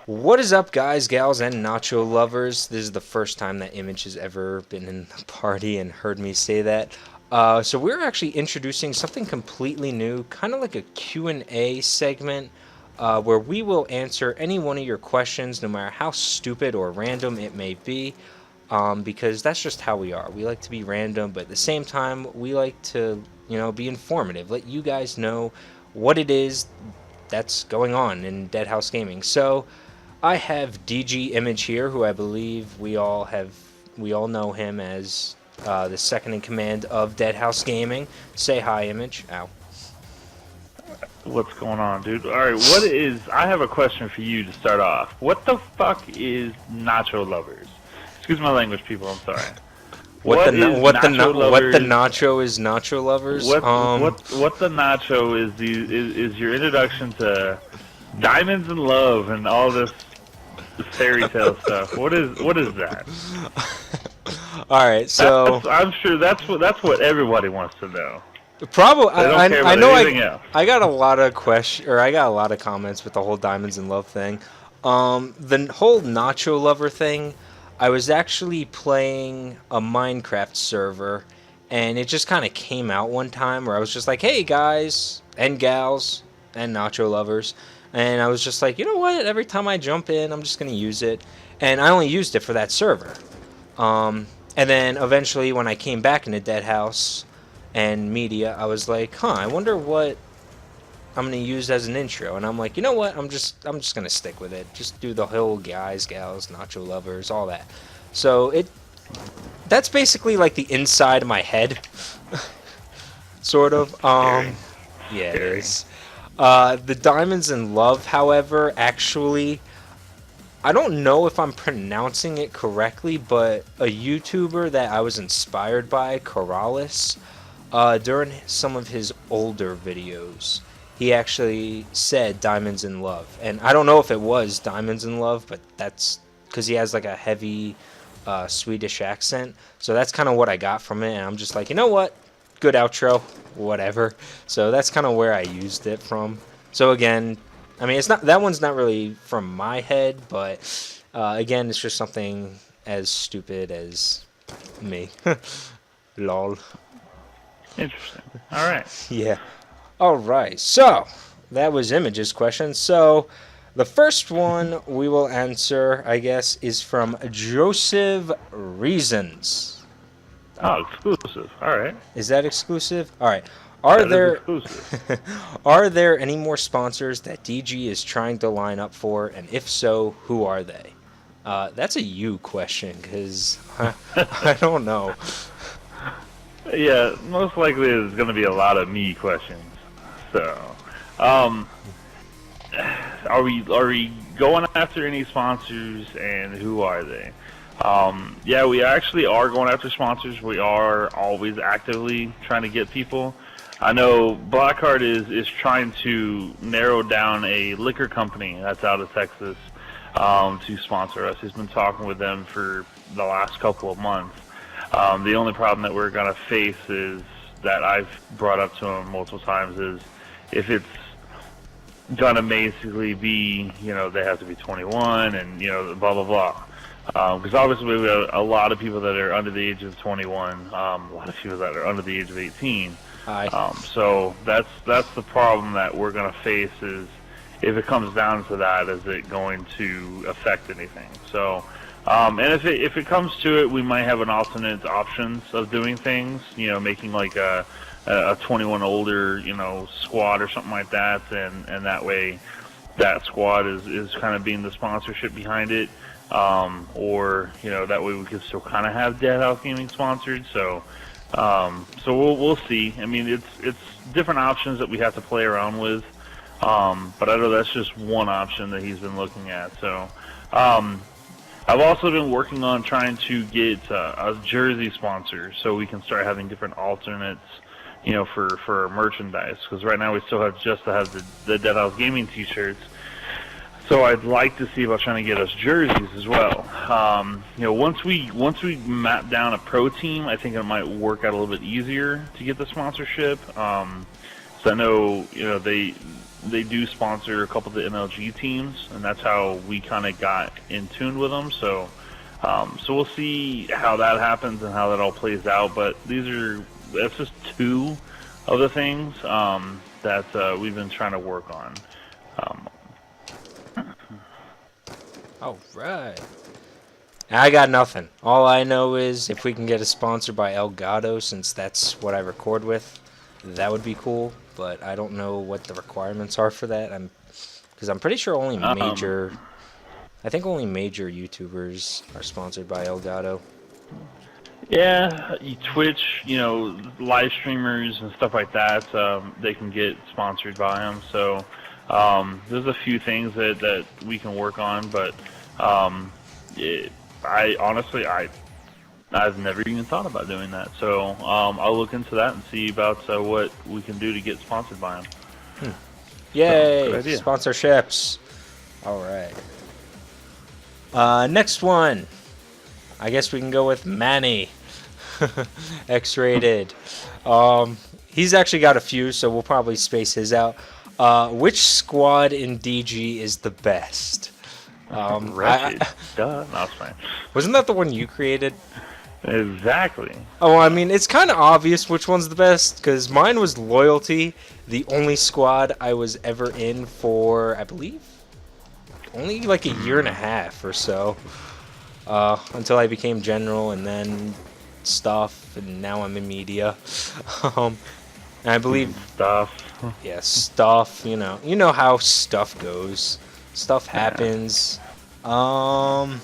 What is up, guys, gals, and nacho lovers? This is the first time that Image has ever been in the party and heard me say that. So we're actually introducing something completely new, kind of like a Q&A segment, where we will answer any one of your questions, no matter how stupid or random it may be, because that's just how we are. We like to be random, but at the same time, we like to, be informative, let you guys know what it is that's going on in Dead House Gaming. So I have DG Image here, who I believe we all know him as the second in command of Dead House Gaming. Say hi, Image. Ow. What's going on, dude? Alright, I have a question for you to start off. What the fuck is Nacho Lovers? Excuse my language, people, I'm sorry. What the Lovers? nacho is nacho lovers? What the Nacho is your introduction to diamonds and love and all this fairy tale stuff. What is that? All right, so I'm sure that's what everybody wants to know. probably They don't care I about know anything else. I got a lot of I got a lot of comments with the whole diamonds and love thing. The whole nacho lover thing. I was actually playing a Minecraft server, and it just kind of came out one time where I was just like, "Hey guys and gals and nacho lovers," and I was just like, "You know what? Every time I jump in, I'm just gonna use it," and I only used it for that server. And then eventually, when I came back into Dead House and media, I was like, "Huh, I wonder what I'm gonna use as an intro," and I'm like, you know what? I'm just gonna stick with it. Just do the whole guys, gals, nacho lovers, all that. So that's basically like the inside of my head, sort of. Scary. Yeah, it Scary. is. The diamonds in love, however, actually, I don't know if I'm pronouncing it correctly, but a YouTuber that I was inspired by, Corrales, during some of his older videos, he actually said Diamonds in Love. And I don't know if it was Diamonds in Love, but that's because he has like a heavy Swedish accent. So that's kind of what I got from it. And I'm just like, you know what? Good outro, whatever. So that's kind of where I used it from. So again, I mean, it's not that one's not really from my head, but again, it's just something as stupid as me. Lol. Interesting. Alright. Yeah. All right. So that was Image's question. So the first one we will answer, I guess, is from Joseph Reasons. Oh, exclusive. Alright. Is that exclusive? All right. Are That is there exclusive. are there any more sponsors that DG is trying to line up for, and if so, who are they? That's a you question, because I don't know. Yeah, most likely there's going to be a lot of me questions. So, um, are we going after any sponsors, and who are they? Yeah, we actually are going after sponsors. We are always actively trying to get people. I know Blackheart is trying to narrow down a liquor company that's out of Texas to sponsor us. He's been talking with them for the last couple of months. The only problem that we're going to face is that I've brought up to him multiple times is if it's going to basically be, they have to be 21 and, blah, blah, blah. Because obviously we have a lot of people that are under the age of 21, a lot of people that are under the age of 18. Hi. So that's the problem that we're going to face is if it comes down to that, is it going to affect anything? So, and if it comes to it, we might have an alternate options of doing things. Making like a 21 older squad or something like that, and that way that squad is kind of being the sponsorship behind it. Or that way we could still kind of have Dead House Gaming sponsored. So we'll see. I mean, it's different options that we have to play around with. But I know that's just one option that he's been looking at. So I've also been working on trying to get a jersey sponsor so we can start having different alternates, for merchandise. Because right now we still have just to have the Dead House Gaming t-shirts. So I'd like to see about trying to get us jerseys as well. Once we map down a pro team, I think it might work out a little bit easier to get the sponsorship. So I know, they do sponsor a couple of the MLG teams, and that's how we kind of got in tune with them. So, so we'll see how that happens and how that all plays out. But that's just two of the things that we've been trying to work on. All right. I got nothing. All I know is if we can get a sponsor by Elgato, since that's what I record with, that would be cool. But I don't know what the requirements are for that. Because I'm pretty sure only major, I think only major YouTubers are sponsored by Elgato. Yeah, Twitch, live streamers and stuff like that, they can get sponsored by them. So there's a few things that we can work on, but I've never even thought about doing that. So I'll look into that and see about what we can do to get sponsored by them. Yay! So, good idea. Sponsorships. All right. Next one. I guess we can go with Manny. X-rated. He's actually got a few, so we'll probably space his out. Which squad in DG is the best? Wretched. Duh. No, it's fine. Wasn't that the one you created? Exactly. Oh, I mean, it's kind of obvious which one's the best, because mine was Loyalty, the only squad I was ever in for, I believe, only like a year and a half or so, until I became General, and then stuff, and now I'm in media. And I believe Stuff. yeah, stuff, you know how stuff goes. Stuff happens. Alright,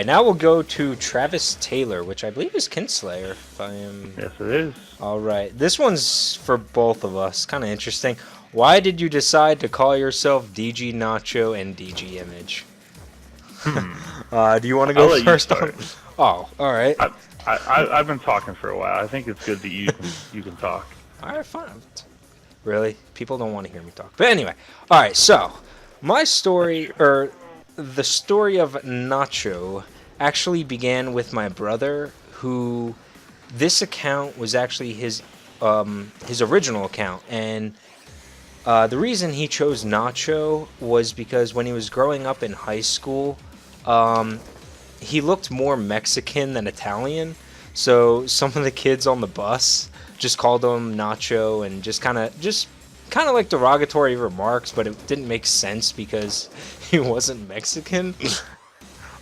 now we'll go to Travis Taylor, which I believe is Kinslayer, if I am... Yes, it is. Alright, this one's for both of us. Kind of interesting. Why did you decide to call yourself DG Nacho and DG Image? Do you want to go first? Oh, alright. I've been talking for a while. I think it's good that you can talk. Alright, fine. Really? People don't want to hear me talk. But anyway, alright, so my story, or the story of Nacho, actually began with my brother, who this account was actually his original account, and the reason he chose Nacho was because when he was growing up in high school, he looked more Mexican than Italian, so some of the kids on the bus just called him Nacho and just kind of like derogatory remarks, but it didn't make sense because he wasn't Mexican.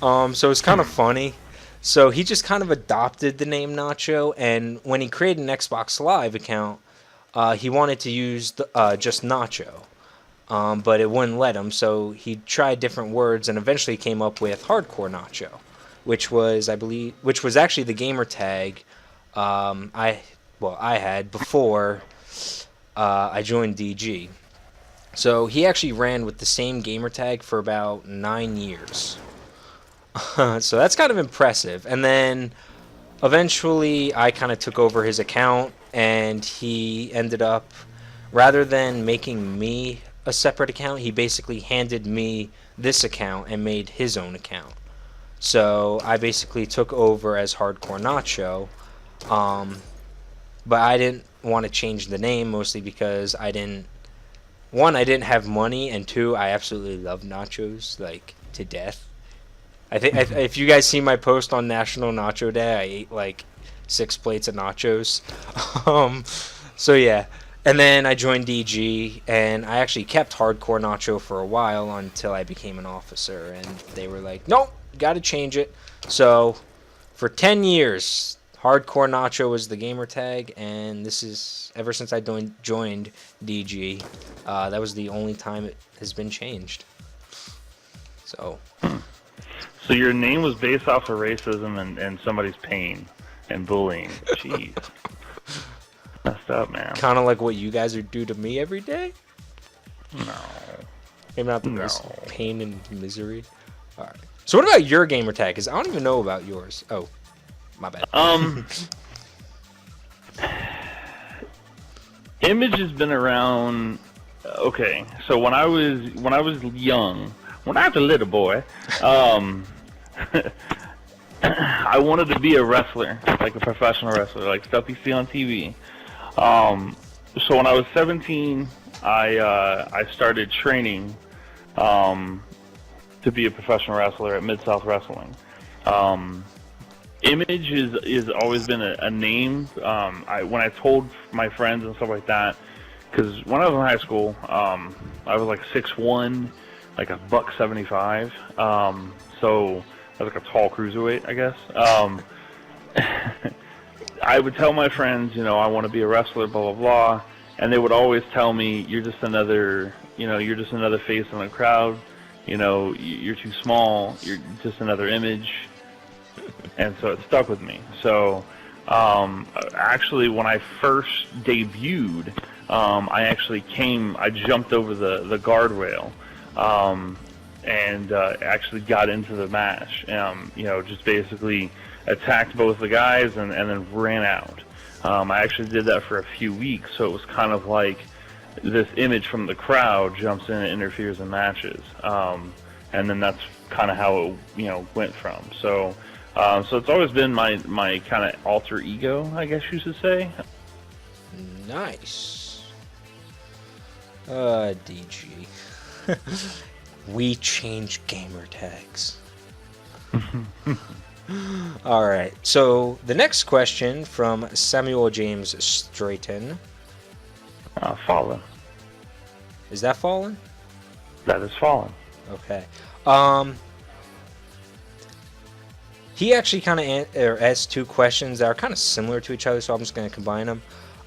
So it's kind of funny. So he just kind of adopted the name Nacho, and when he created an Xbox Live account, he wanted to use just Nacho, but it wouldn't let him. So he tried different words and eventually came up with Hardcore Nacho, which was actually the gamer tag I had before I joined DG. So he actually ran with the same gamer tag for about 9 years. So that's kind of impressive. And then eventually I kind of took over his account, and he ended up, rather than making me a separate account, he basically handed me this account and made his own account. So I basically took over as Hardcore Nacho. But I didn't want to change the name, mostly because I didn't have money, and two, I absolutely love nachos, like, to death. I think if you guys see my post on National Nacho Day, I ate like 6 plates of nachos. So yeah, and then I joined DG, and I actually kept Hardcore Nacho for a while until I became an officer, and they were like, nope, got to change it. So for 10 years, Hardcore Nacho was the gamer tag, and this is ever since I joined DG. That was the only time it has been changed. So your name was based off of racism and somebody's pain and bullying. Jeez. Messed up, man. Kind of like what you guys do to me every day? No. Maybe not the most pain and misery. Alright. So what about your gamer tag? Because I don't even know about yours. Oh, my bad. Image has been around. Okay, so when I was young, when I was a little boy, I wanted to be a wrestler, like a professional wrestler, like stuff you see on TV. So when I was 17, I started training to be a professional wrestler at Mid-South Wrestling. Image is always been a name. When I told my friends and stuff like that, because when I was in high school, I was like 6'1", like a buck 75. So I was like a tall cruiserweight, I guess. I would tell my friends, I want to be a wrestler, blah blah blah, and they would always tell me, you're just another face in the crowd. You're too small. You're just another image. And so it stuck with me. So actually, when I first debuted, I jumped over the guardrail and actually got into the match. Just basically attacked both the guys and then ran out. I actually did that for a few weeks, so it was kind of like this image from the crowd jumps in and interferes in matches. And then that's kind of how it went from. So it's always been my kind of alter ego, I guess you should say. Nice. DG. We change gamer tags. Alright, so the next question from Samuel James Strayton. Fallen. Is that Fallen? That is Fallen. Okay. He actually kind of asked two questions that are kind of similar to each other, so I'm just going to combine them.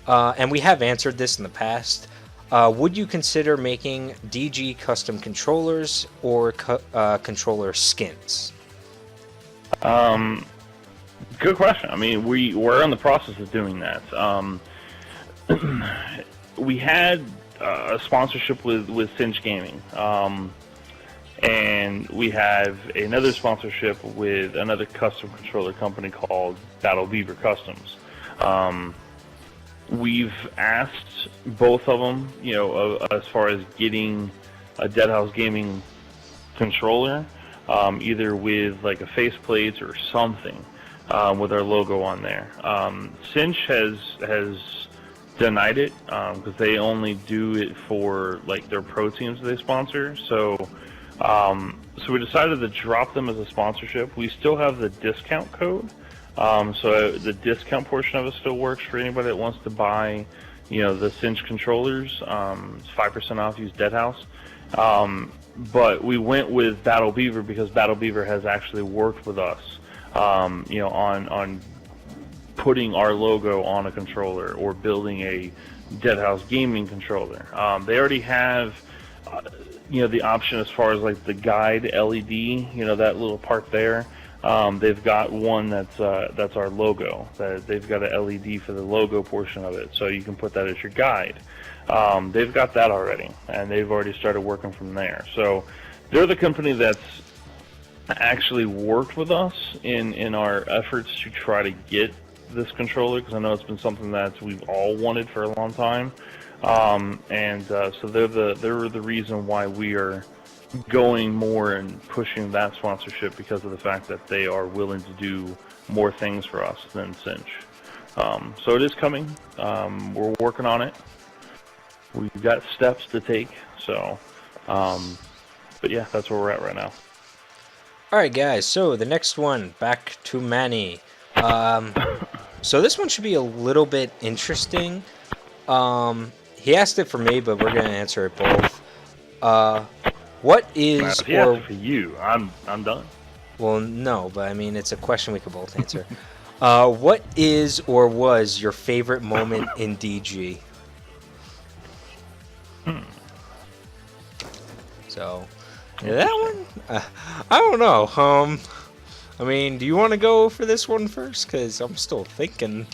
And we have answered this in the past. Would you consider making DG custom controllers or controller skins? Good question. I mean, we're in the process of doing that. We had a sponsorship with Cinch Gaming. And we have another sponsorship with another custom controller company called Battle Beaver Customs. We've asked both of them, as far as getting a Deadhouse Gaming controller, either with like a faceplate or something, with our logo on there. Cinch has denied it because they only do it for like their pro teams they sponsor. So we decided to drop them as a sponsorship. We still have the discount code, so the discount portion of it still works for anybody that wants to buy, the Cinch controllers. It's 5% off. Use Deadhouse. But we went with Battle Beaver because Battle Beaver has actually worked with us, on putting our logo on a controller or building a Deadhouse Gaming controller. They already have the option as far as like the guide LED, that little part there. They've got one that's our logo. They've got a LED for the logo portion of it, so you can put that as your guide. They've got that already, and they've already started working from there. So they're the company that's actually worked with us in our efforts to try to get this controller, because I know it's been something that we've all wanted for a long time. So they're the reason why we are going more and pushing that sponsorship, because of the fact that they are willing to do more things for us than Cinch. So it is coming. We're working on it. We've got steps to take. So, but yeah, that's where we're at right now. All right, guys. So the next one, back to Manny. So this one should be a little bit interesting. He asked it for me, but we're gonna answer it both. What is if he asked it for you, I'm done. Well, no, but I mean it's a question we could both answer. What is or was your favorite moment in DG? So, yeah, that one, I don't know. I mean, do you want to go for this one first? Because I'm still thinking.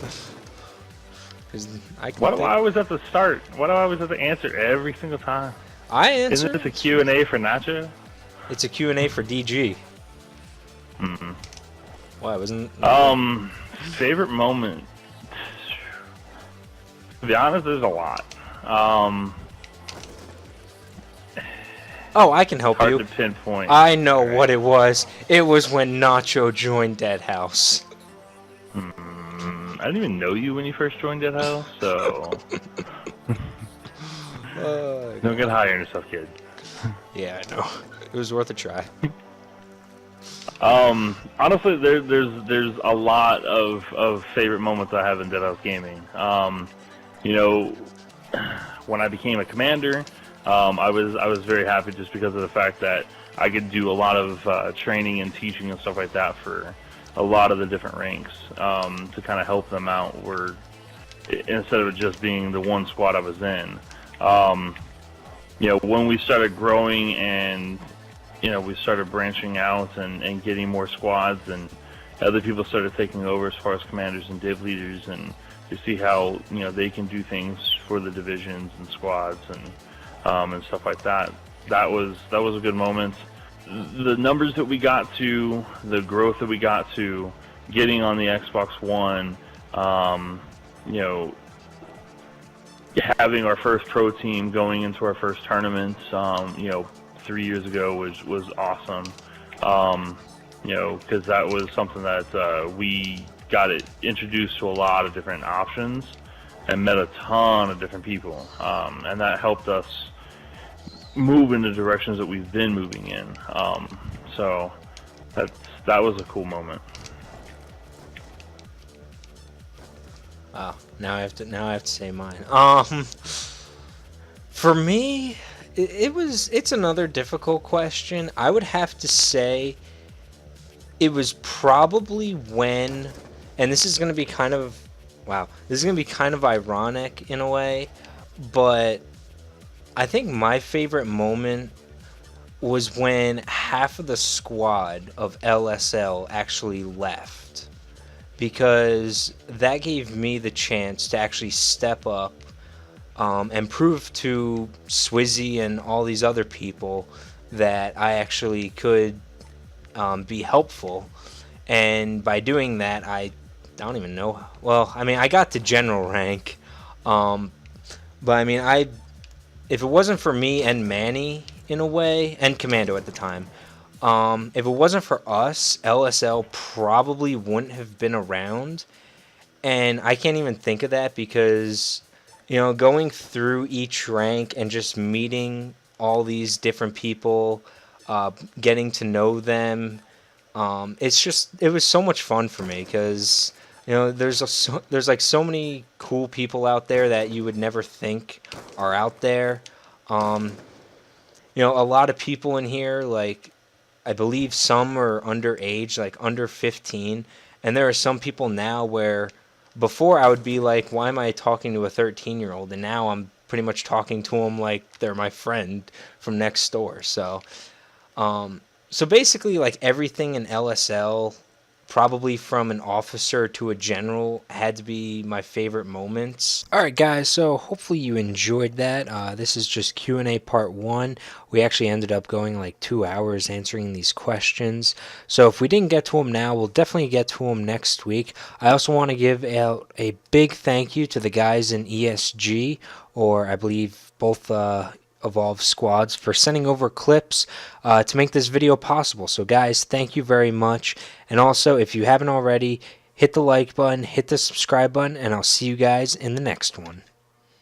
Why do I always have to start? Why do I always have to answer every single time? I answer. Isn't this a Q&A for Nacho? It's a Q&A for DG. Mm-hmm. Why wasn't? Favorite moment. To be honest, there's a lot. Oh, I can help you. Hard to pinpoint. I know what it was. It was when Nacho joined Deadhouse. I didn't even know you when you first joined Deadhouse, so... Don't get high on yourself, kid. Yeah, I know. It was worth a try. Honestly, there's a lot of favorite moments I have in Dead House Gaming. You know, when I became a commander, I was very happy just because of the fact that I could do a lot of training and teaching and stuff like that for a lot of the different ranks to kind of help them out. Where instead of it just being the one squad I was in, you know, when we started growing and we started branching out and getting more squads, and other people started taking over as far as commanders and div leaders, and to see how they can do things for the divisions and squads and stuff like that. That was a good moment. The numbers that we got to, the growth that we got to, getting on the Xbox One, having our first pro team, going into our first tournaments, 3 years ago was awesome. Because that was something that we got it introduced to a lot of different options and met a ton of different people, and that helped us move in the directions that we've been moving in. So that was a cool moment. Wow. Now I have to say mine. For me, it's another difficult question. I would have to say it was probably when, and this is going to be kind of, wow, this is going to be kind of ironic in a way, but I think my favorite moment was when half of the squad of LSL actually left, because that gave me the chance to actually step up and prove to Swizzy and all these other people that I actually could be helpful. And by doing that, I don't even know. Well, I mean, I got to general rank, but I mean, if it wasn't for me and Manny in a way, and Commando at the time, if it wasn't for us, LSL probably wouldn't have been around. And I can't even think of that because, going through each rank and just meeting all these different people, getting to know them, it was so much fun for me because, there's like so many cool people out there that you would never think are out there. A lot of people in here, like, I believe some are underage, like under 15, and there are some people now where before I would be like, why am I talking to a 13-year-old? And now I'm pretty much talking to them like they're my friend from next door. So basically, like, everything in LSL, probably from an officer to a general, had to be my favorite moments. Alright guys, so hopefully you enjoyed that. This is just Q&A part 1. We actually ended up going like 2 hours answering these questions. So if we didn't get to them now, we'll definitely get to them next week. I also want to give out a big thank you to the guys in ESG, or I believe both Evolve squads, for sending over clips to make this video possible. So guys, thank you very much. And also, if you haven't already, hit the like button, hit the subscribe button, and I'll see you guys in the next one.